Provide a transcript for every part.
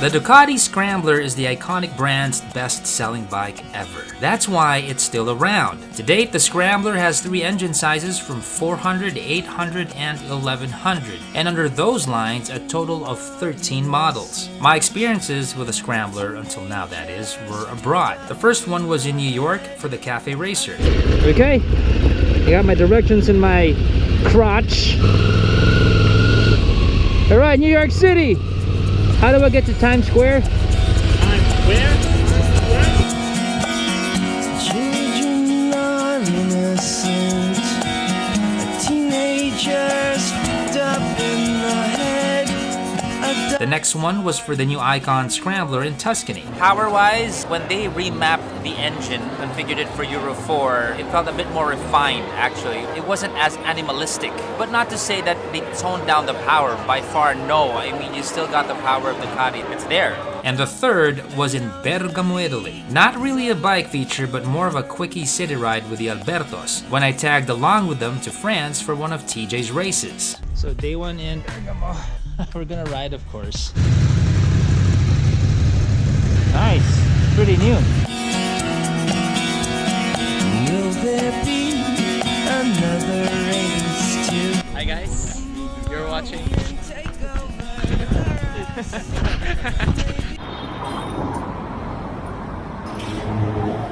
The Ducati Scrambler is the iconic brand's best-selling bike ever. That's why it's still around. To date, the Scrambler has 3 engine sizes from 400, 800, and 1100, and under those lines, a total of 13 models. My experiences with the Scrambler, until now that is, were abroad. The first one was in New York for the Cafe Racer. Okay, I got my directions in my crotch. Alright, New York City! How do I get to Times Square? Times Square? Children are innocent, teenagers picked up in the head. The next one was for the new Icon Scrambler in Tuscany. Power-wise, when they remapped the engine, configured it for Euro 4, it felt a bit more refined, actually. It wasn't as animalistic. But not to say that they toned down the power. By far, no. I mean, you still got the power of Ducati. It's there. And the third was in Bergamo, Italy. Not really a bike feature, but more of a quickie city ride with the Albertos, when I tagged along with them to France for one of TJ's races. So day 1 in Bergamo. We're gonna ride, of course. Nice, pretty new. Will there be another race too? Hi guys, you're watching.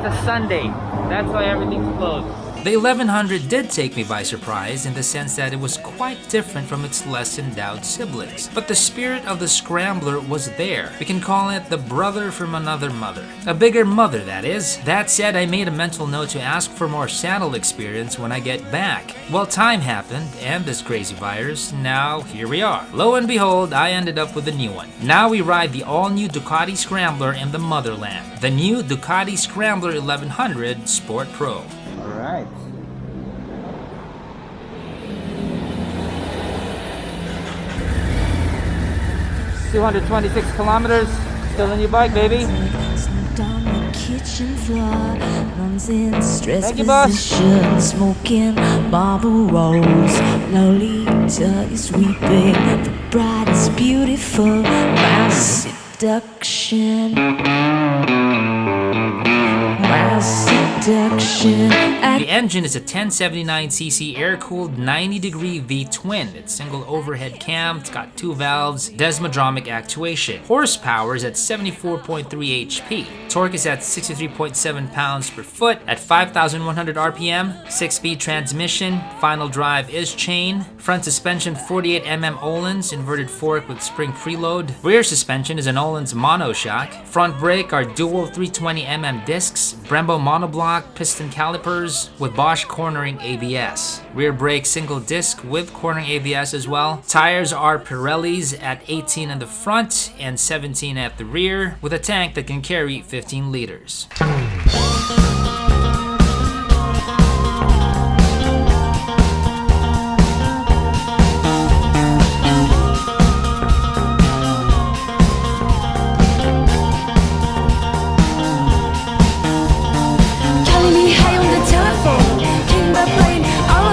It's Sunday. That's why everything's closed. The 1100 did take me by surprise in the sense that it was quite different from its less endowed siblings. But the spirit of the Scrambler was there. We can call it the brother from another mother. A bigger mother, that is. That said, I made a mental note to ask for more saddle experience when I get back. Well, time happened, and this crazy virus, now here we are. Lo and behold, I ended up with the new one. Now we ride the all-new Ducati Scrambler in the motherland. The new Ducati Scrambler 1100 Sport Pro. Alright. $226 kilometers. Still in your bike, baby. Thank you, boss. Smoking Marlboros. Lolita is weeping. The bride is beautiful. My seduction. My seduction. The engine is a 1079cc air-cooled 90-degree V-twin. It's single overhead cam, it's got 2 valves, desmodromic actuation. Horsepower is at 74.3 HP. Torque is at 63.7 pounds per foot at 5,100 RPM. 6-speed transmission. Final drive is chain. Front suspension 48mm Öhlins, inverted fork with spring preload. Rear suspension is an Öhlins monoshock. Front brake are dual 320mm discs. Brembo monoblock piston calipers with Bosch cornering ABS. Rear brake single disc with cornering ABS as well. Tires are Pirellis at 18 in the front and 17 at the rear, with a tank that can carry 15 liters.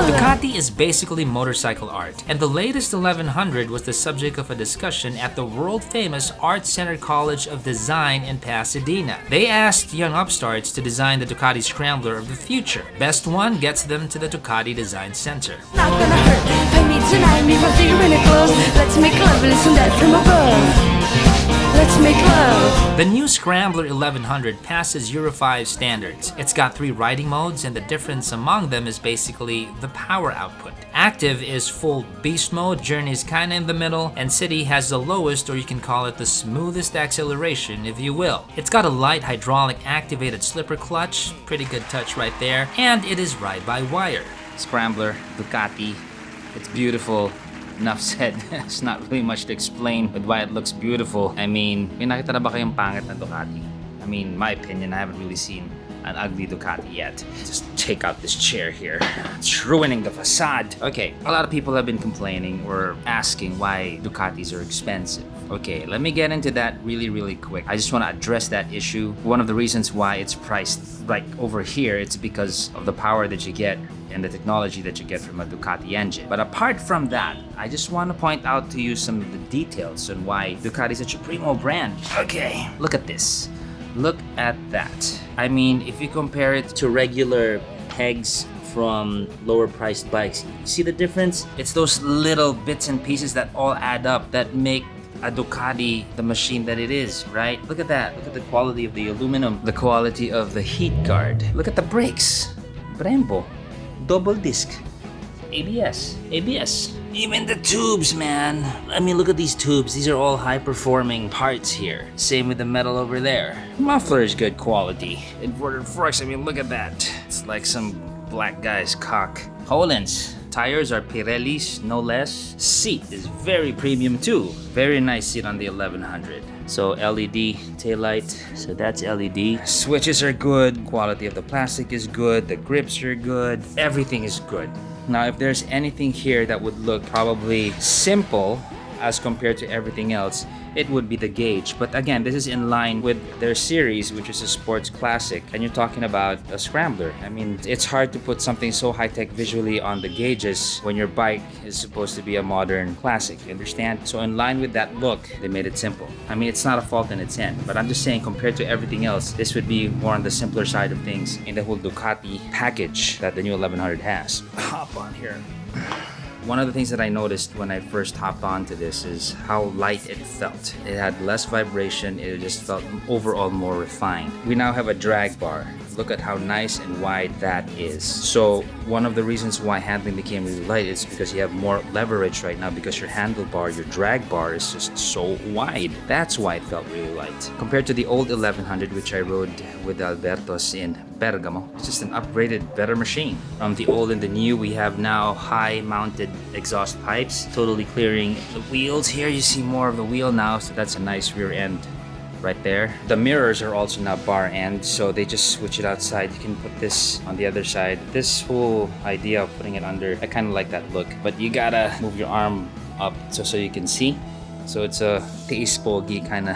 Ducati is basically motorcycle art, and the latest 1100 was the subject of a discussion at the world-famous Art Center College of Design in Pasadena. They asked young upstarts to design the Ducati Scrambler of the future. Best one gets them to the Ducati Design Center. Not gonna hurt. Pay me tonight, me my feet really close. Let's make love, listen that from above. Let's make love. The new Scrambler 1100 passes Euro 5 standards. It's got 3 riding modes, and the difference among them is basically the power output. Active is full beast mode, Journey is kinda in the middle, and City has the lowest, or you can call it the smoothest acceleration, if you will. It's got a light hydraulic activated slipper clutch, pretty good touch right there, and it is ride-by-wire. Scrambler, Ducati. It's beautiful. Enough said. There's not really much to explain with why it looks beautiful. I mean, may nakita na ba kayong pangit na Ducati? I mean, my opinion, I haven't really seen an ugly Ducati yet. Just take out this chair here. It's ruining the facade. Okay, a lot of people have been complaining or asking why Ducatis are expensive. Okay, let me get into that really quick. I just want to address that issue. One of the reasons why it's priced like over here, it's because of the power that you get and the technology that you get from a Ducati engine. But apart from that, I just want to point out to you some of the details on why Ducati is such a primo brand. Okay, look at this. Look at that. I mean, if you compare it to regular pegs from lower priced bikes, you see the difference? It's those little bits and pieces that all add up that make a Ducati the machine that it is, right? Look at that. Look at the quality of the aluminum, the quality of the heat guard. Look at the brakes. Brembo. Double disc. ABS. Even the tubes, man. I mean, look at these tubes. These are all high-performing parts here. Same with the metal over there. Muffler is good quality. Inverted forks, I mean, look at that. It's like some black guy's cock. Hollands. Tires are Pirellis, no less. Seat is very premium too. Very nice seat on the 1100. So LED taillight, so that's LED. Switches are good, quality of the plastic is good, the grips are good, everything is good. Now if there's anything here that would look probably simple as compared to everything else, it would be the gauge. But again, this is in line with their series, which is a sports classic, and you're talking about a scrambler. I mean, it's hard to put something so high-tech visually on the gauges when your bike is supposed to be a modern classic, you understand? So in line with that look, they made it simple. I mean, it's not a fault in its end, but I'm just saying compared to everything else, this would be more on the simpler side of things in the whole Ducati package that the new 1100 has. Hop on here. One of the things that I noticed when I first hopped onto this is how light it felt. It had less vibration, it just felt overall more refined. We now have a drag bar. Look at how nice and wide that is. So one of the reasons why handling became really light is because you have more leverage right now because your handlebar, your drag bar is just so wide. That's why it felt really light. Compared to the old 1100, which I rode with Alberto's in Bergamo, it's just an upgraded, better machine. From the old and the new, we have now high-mounted exhaust pipes, totally clearing the wheels. Here you see more of the wheel now, so that's a nice rear end right there. The mirrors are also now bar end, so they just switch it outside. You can put this on the other side. This whole idea of putting it under, I kind of like that look, but you gotta move your arm up so you can see. So it's a taste-pogi kind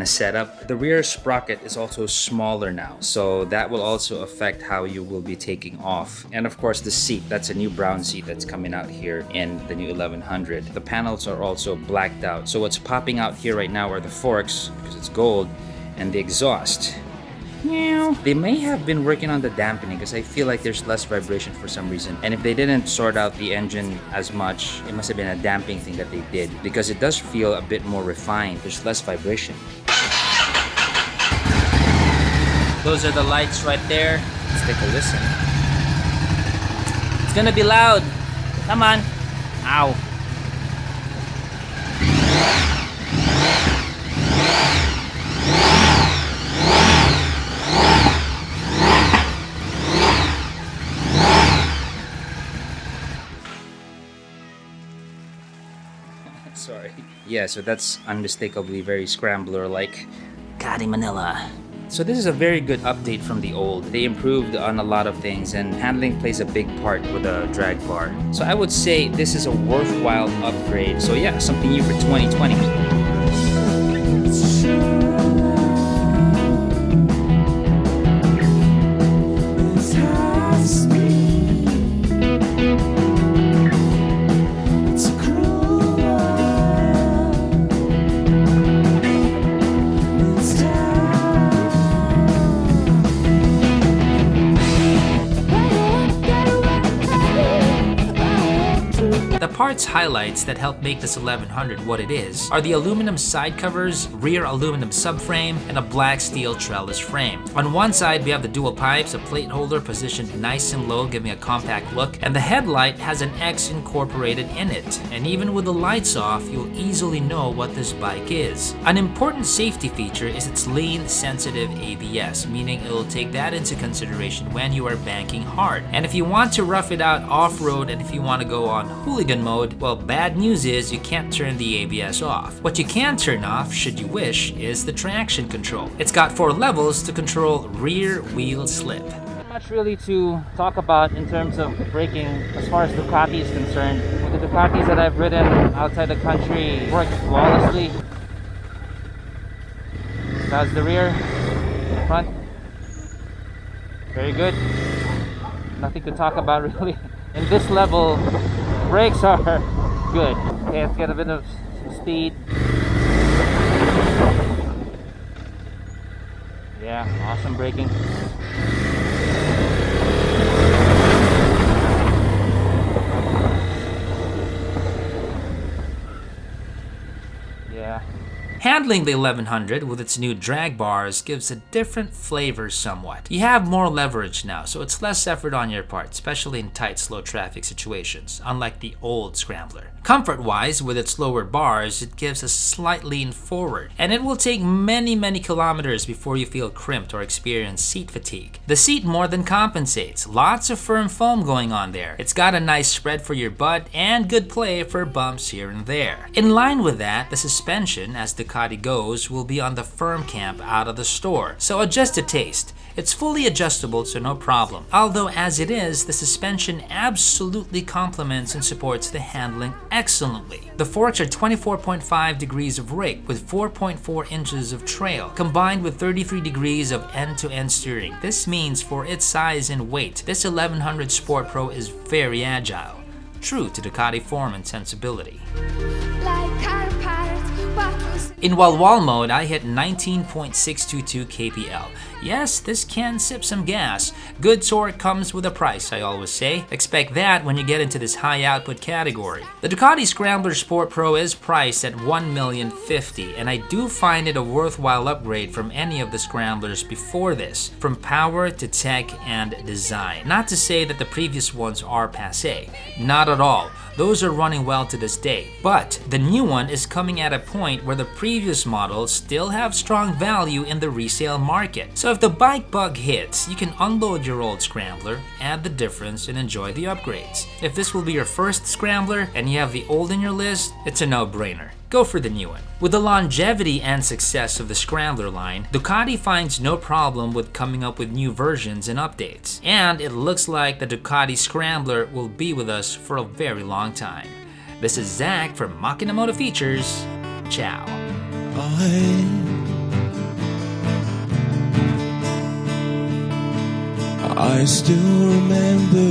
of setup. The rear sprocket is also smaller now, so that will also affect how you will be taking off. And of course the seat, that's a new brown seat that's coming out here in the new 1100. The panels are also blacked out, so what's popping out here right now are the forks because it's gold and the exhaust. They may have been working on the dampening because I feel like there's less vibration for some reason, and if they didn't sort out the engine as much, it must have been a damping thing that they did because it does feel a bit more refined. There's less vibration. Those are the lights right there. Let's take a listen. It's gonna be loud. Come on. Ow. Sorry. Yeah, so that's unmistakably very Scrambler-like. Ducati Manila. So this is a very good update from the old. They improved on a lot of things, and handling plays a big part with a drag bar. So I would say this is a worthwhile upgrade. So yeah, something new for 2020. The parts highlights that help make this 1100 what it is are the aluminum side covers, rear aluminum subframe, and a black steel trellis frame. On one side we have the dual pipes, a plate holder positioned nice and low giving a compact look, and the headlight has an X incorporated in it. And even with the lights off, you'll easily know what this bike is. An important safety feature is its lane sensitive ABS, meaning it will take that into consideration when you are banking hard. And if you want to rough it out off-road and if you want to go on hooligan mode, well, bad news is you can't turn the ABS off. What you can turn off, should you wish, is the traction control. It's got 4 levels to control rear wheel slip. Not much really to talk about in terms of braking as far as Ducati is concerned. With the Ducatis that I've ridden outside the country, work flawlessly. That's the rear, front. Very good. Nothing to talk about really. In this level, brakes are good. Okay, let's get a bit of speed. Yeah, awesome braking. Yeah. Handling the 1100 with its new drag bars gives a different flavor somewhat. You have more leverage now, so it's less effort on your part, especially in tight, slow traffic situations, unlike the old Scrambler. Comfort-wise, with its lower bars, it gives a slight lean forward, and it will take many kilometers before you feel crimped or experience seat fatigue. The seat more than compensates. Lots of firm foam going on there. It's got a nice spread for your butt and good play for bumps here and there. In line with that, the suspension, as Ducati goes, will be on the firm camp out of the store, so adjust to taste. It's fully adjustable, so no problem. Although as it is, the suspension absolutely complements and supports the handling excellently. The forks are 24.5 degrees of rake with 4.4 inches of trail, combined with 33 degrees of end-to-end steering. This means for its size and weight, this 1100 Sport Pro is very agile, true to Ducati form and sensibility. In wall mode, I hit 19.622 kpl. Yes, this can sip some gas. Good torque comes with a price, I always say. Expect that when you get into this high output category. The Ducati Scrambler Sport Pro is priced at $1,050,000, and I do find it a worthwhile upgrade from any of the Scramblers before this, from power to tech and design. Not to say that the previous ones are passé, not at all. Those are running well to this day, but the new one is coming at a point where the previous models still have strong value in the resale market. So if the bike bug hits, you can unload your old Scrambler, add the difference, and enjoy the upgrades. If this will be your first Scrambler and you have the old in your list, it's a no-brainer. Go for the new one. With the longevity and success of the Scrambler line, Ducati finds no problem with coming up with new versions and updates. And it looks like the Ducati Scrambler will be with us for a very long time. This is Zach from Makina Moto Features. Ciao. I still remember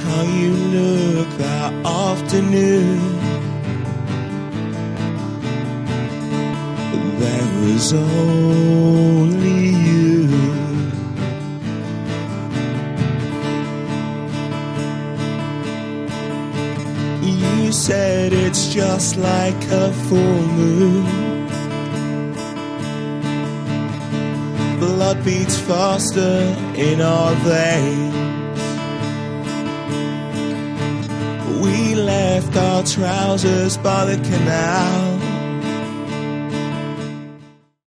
how you looked that afternoon. There was only you. You said it's just like a full moon. Blood beats faster in our veins. We left our trousers by the canal.